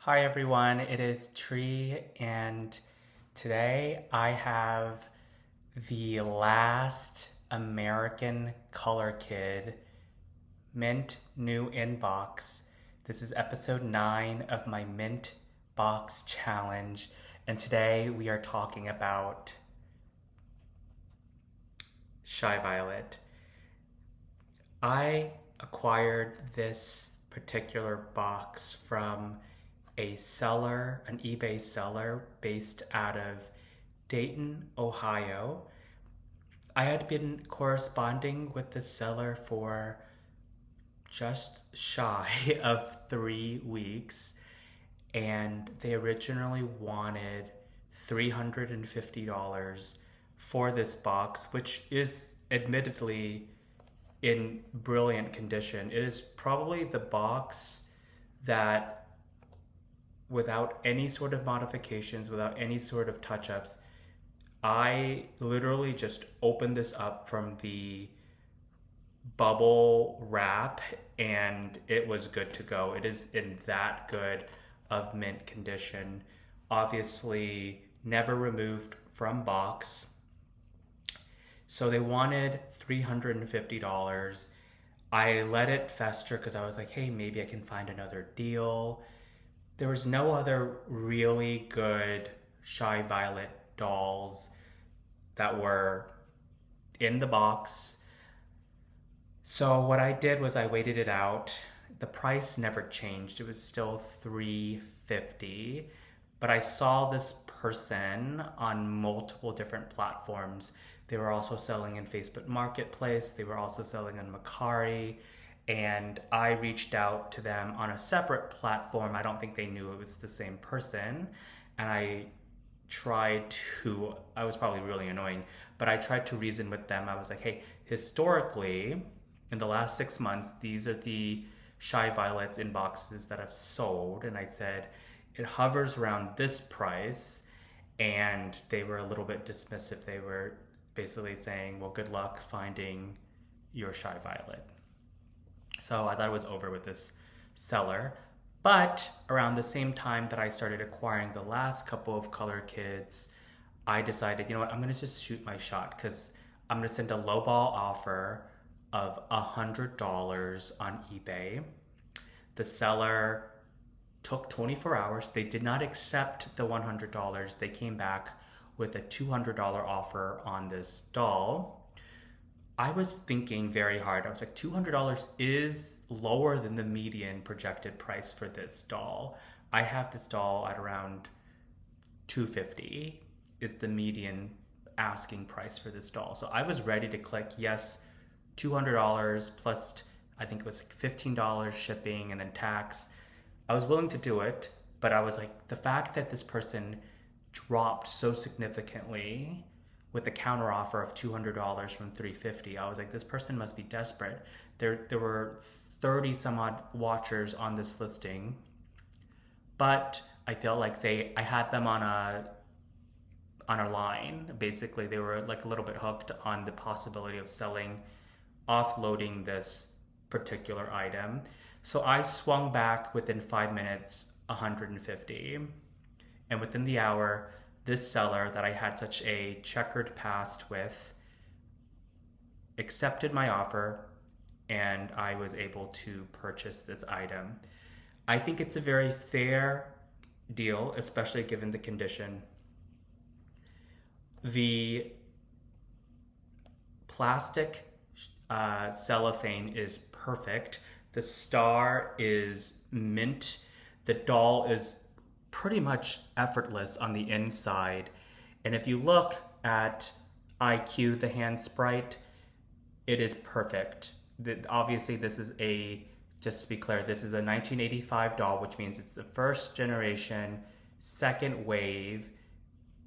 Hi everyone, it is Tree, and today I have the last American Color Kid Mint new inbox. This is episode 9 of my Mint Box Challenge, and today we are talking about Shy Violet. I acquired this particular box from a seller, an eBay seller based out of Dayton, Ohio. I had been corresponding with the seller for just shy of 3 weeks, and they originally wanted $350 for this box, which is admittedly in brilliant condition. It is probably the box that, without any sort of modifications, without any sort of touch-ups, I literally just opened this up from the bubble wrap and it was good to go. It is in that good of mint condition. Obviously never removed from box. So they wanted $350. I let it fester because I was like, hey, maybe I can find another deal. There was no other really good Shy Violet dolls that were in the box. So what I did was I waited it out. The price never changed. It was still $350. But I saw this person on multiple different platforms. They were also selling in Facebook Marketplace. They were also selling on Mercari. And I reached out to them on a separate platform. I don't think they knew it was the same person. And I was probably really annoying, but I tried to reason with them. I was like, hey, historically, in the last 6 months, these are the Shy Violets in boxes that have sold. And I said, it hovers around this price. And they were a little bit dismissive. They were basically saying, well, good luck finding your Shy Violet. So I thought it was over with this seller. But around the same time that I started acquiring the last couple of color kids, I decided, you know what, I'm going to just shoot my shot because I'm going to send a lowball offer of $100 on eBay. The seller took 24 hours. They did not accept the $100. They came back with a $200 offer on this doll. I was thinking very hard. I was like, $200 is lower than the median projected price for this doll. I have this doll at around $250 is the median asking price for this doll. So I was ready to click yes, $200 plus, I think it was like $15 shipping and then tax. I was willing to do it, but I was like, the fact that this person dropped so significantly with a counter offer of $200 from $350, I was like, this person must be desperate. There were 30 some odd watchers on this listing, but I felt like I had them on a line. Basically, they were like a little bit hooked on the possibility of offloading this particular item. So I swung back within 5 minutes, $150, and within the hour, this seller that I had such a checkered past with accepted my offer and I was able to purchase this item. I think it's a very fair deal, especially given the condition. The plastic cellophane is perfect. The star is mint. The doll is pretty much effortless on the inside. And if you look at IQ, the hand sprite, it is perfect. Obviously, this is just to be clear, this is a 1985 doll, which means it's the first generation, second wave.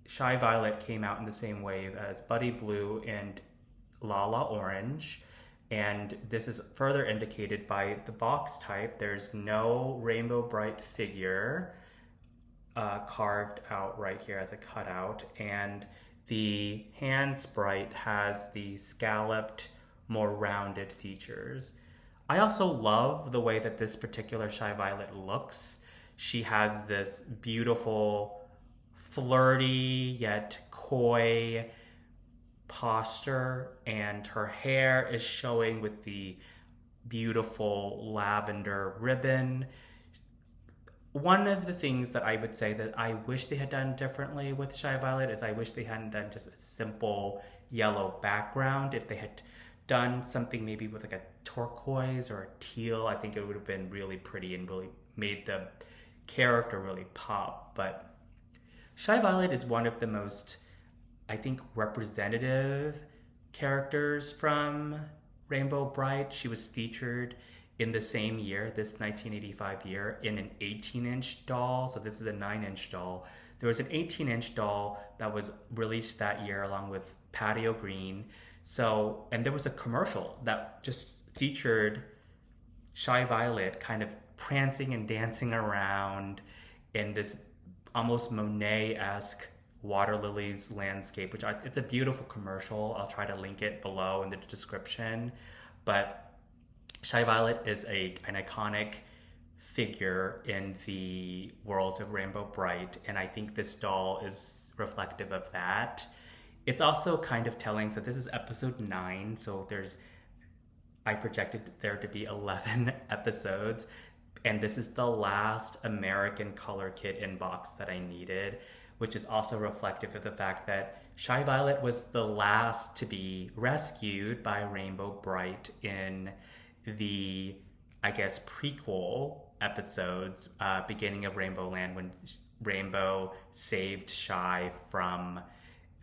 Shy Violet came out in the same wave as Buddy Blue and Lala Orange. And this is further indicated by the box type. There's no Rainbow Brite figure carved out right here as a cutout, and the hand sprite has the scalloped, more rounded features. I also love the way that this particular Shy Violet looks. She has this beautiful, flirty yet coy posture, and her hair is showing with the beautiful lavender ribbon. One of the things that I would say that I wish they had done differently with Shy Violet is I wish they hadn't done just a simple yellow background. If they had done something maybe with like a turquoise or a teal, I think it would have been really pretty and really made the character really pop. But Shy Violet is one of the most, I think, representative characters from Rainbow Brite. She was featured in the same year, this 1985 year, in an 18-inch doll. So this is a 9-inch doll. There was an 18-inch doll that was released that year along with Patio Green. So, and there was a commercial that just featured Shy Violet kind of prancing and dancing around in this almost Monet-esque water lilies landscape, it's a beautiful commercial. I'll try to link it below in the description. But Shy Violet is an iconic figure in the world of Rainbow Brite, and I think this doll is reflective of that. It's also kind of telling, so this is episode 9, so I projected there to be 11 episodes, and this is the last American color kit inbox that I needed, which is also reflective of the fact that Shy Violet was the last to be rescued by Rainbow Brite in the, I guess, prequel episodes, beginning of Rainbow Land, when Rainbow saved Shy from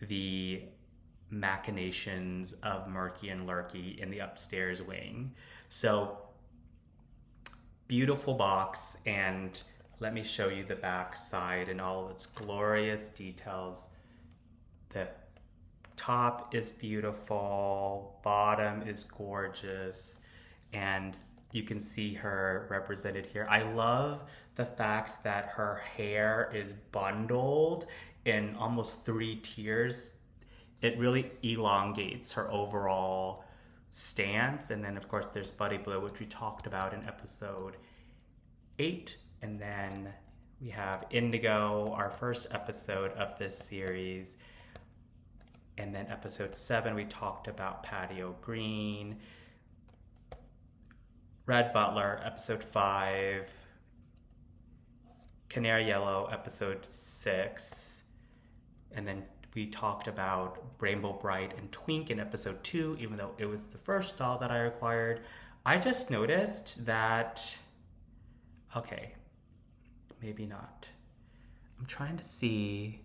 the machinations of Murky and Lurky in the upstairs wing. So, beautiful box, and let me show you the back side and all of its glorious details. The top is beautiful, bottom is gorgeous, and you can see her represented here. I love the fact that her hair is bundled in almost 3 tiers. It really elongates her overall stance. And then, of course, there's Buddy Blue, which we talked about in episode 8. And then we have Indigo, our first episode of this series. And then episode 7, we talked about Patio Green. Red Butler, episode 5. Canary Yellow, episode 6. And then we talked about Rainbow Brite and Twink in episode 2, even though it was the first doll that I acquired. I just noticed that, okay, maybe not. I'm trying to see.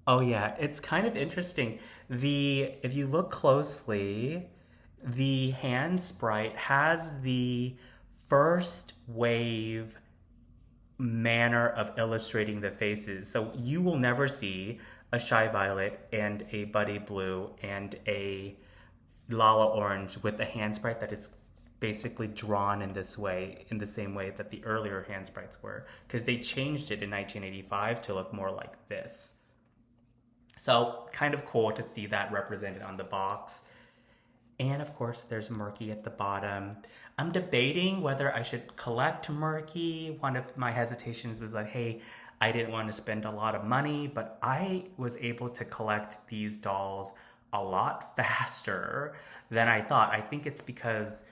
Oh yeah, it's kind of interesting. If you look closely, the hand sprite has the first wave manner of illustrating the faces. So you will never see a Shy Violet and a Buddy Blue and a Lala Orange with a hand sprite that is basically drawn in this way, in the same way that the earlier hand sprites were, because they changed it in 1985 to look more like this. So kind of cool to see that represented on the box. And of course, there's Murky at the bottom. I'm debating whether I should collect Murky. One of my hesitations was like, hey, I didn't want to spend a lot of money, but I was able to collect these dolls a lot faster than I thought. I think it's because,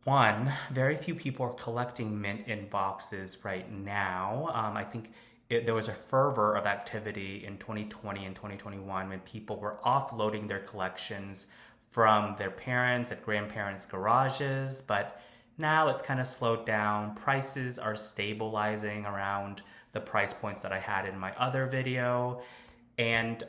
one, very few people are collecting mint in boxes right now. I think there was a fervor of activity in 2020 and 2021 when people were offloading their collections from their parents' and grandparents' garages, but now it's kind of slowed down. Prices are stabilizing around the price points that I had in my other video. And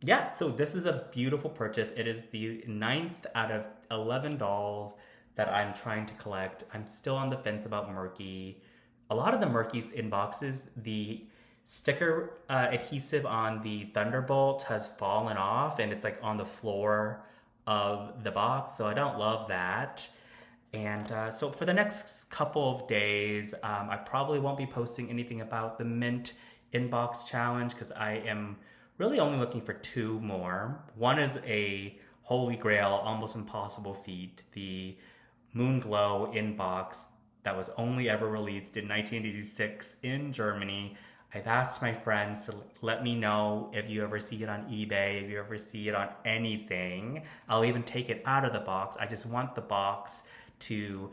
yeah, so this is a beautiful purchase. It is the 9th out of 11 dolls that I'm trying to collect. I'm still on the fence about Murky. A lot of the Murky's in boxes, the sticker adhesive on the Thunderbolt has fallen off and it's like on the floor of the box, so I don't love that. And so for the next couple of days, I probably won't be posting anything about the Mint Inbox Challenge because I am really only looking for 2 more. One is a holy grail, almost impossible feat, the Moon Glow Inbox that was only ever released in 1986 in Germany. I've asked my friends to let me know if you ever see it on eBay, if you ever see it on anything. I'll even take it out of the box. I just want the box to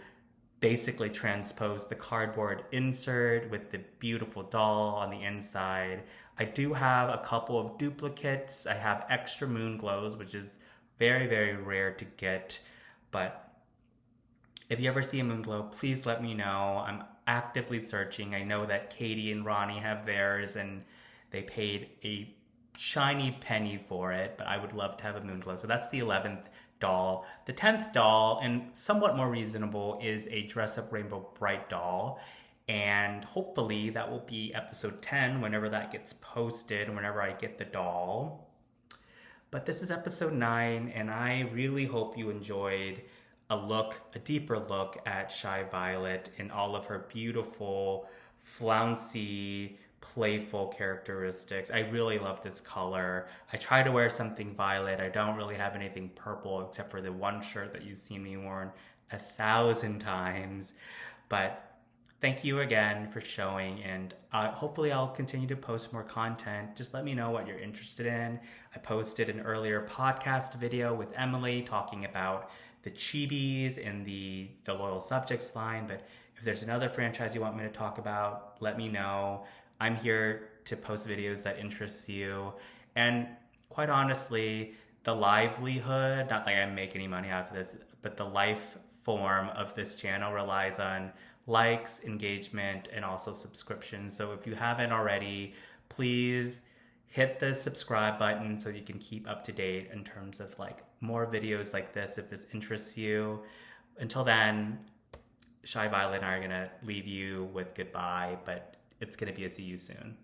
basically transpose the cardboard insert with the beautiful doll on the inside. I do have a couple of duplicates. I have extra moon glows, which is very, very rare to get. But if you ever see a moon glow, please let me know. I'm actively searching. I know that Katie and Ronnie have theirs and they paid a shiny penny for it, but I would love to have a moon glow. So that's the 11th doll. The 10th doll, and somewhat more reasonable, is a dress up rainbow Brite doll. And hopefully that will be episode 10 whenever that gets posted and whenever I get the doll. But this is episode 9, and I really hope you enjoyed a deeper look at Shy Violet in all of her beautiful, flouncy, playful characteristics. I really love this color. I try to wear something violet. I don't really have anything purple except for the one shirt that you've seen me worn 1,000 times. But thank you again for showing, and hopefully I'll continue to post more content. Just let me know what you're interested in. I posted an earlier podcast video with Emily talking about the Chibis in the Loyal Subjects line, but if there's another franchise you want me to talk about, let me know. I'm here to post videos that interest you. And quite honestly, the livelihood, not that I make any money out of this, but the life form of this channel relies on likes, engagement, and also subscriptions. So if you haven't already, please hit the subscribe button so you can keep up to date in terms of like more videos like this if this interests you. Until then, Shy Violet and I are gonna leave you with goodbye, but it's gonna be a see you soon.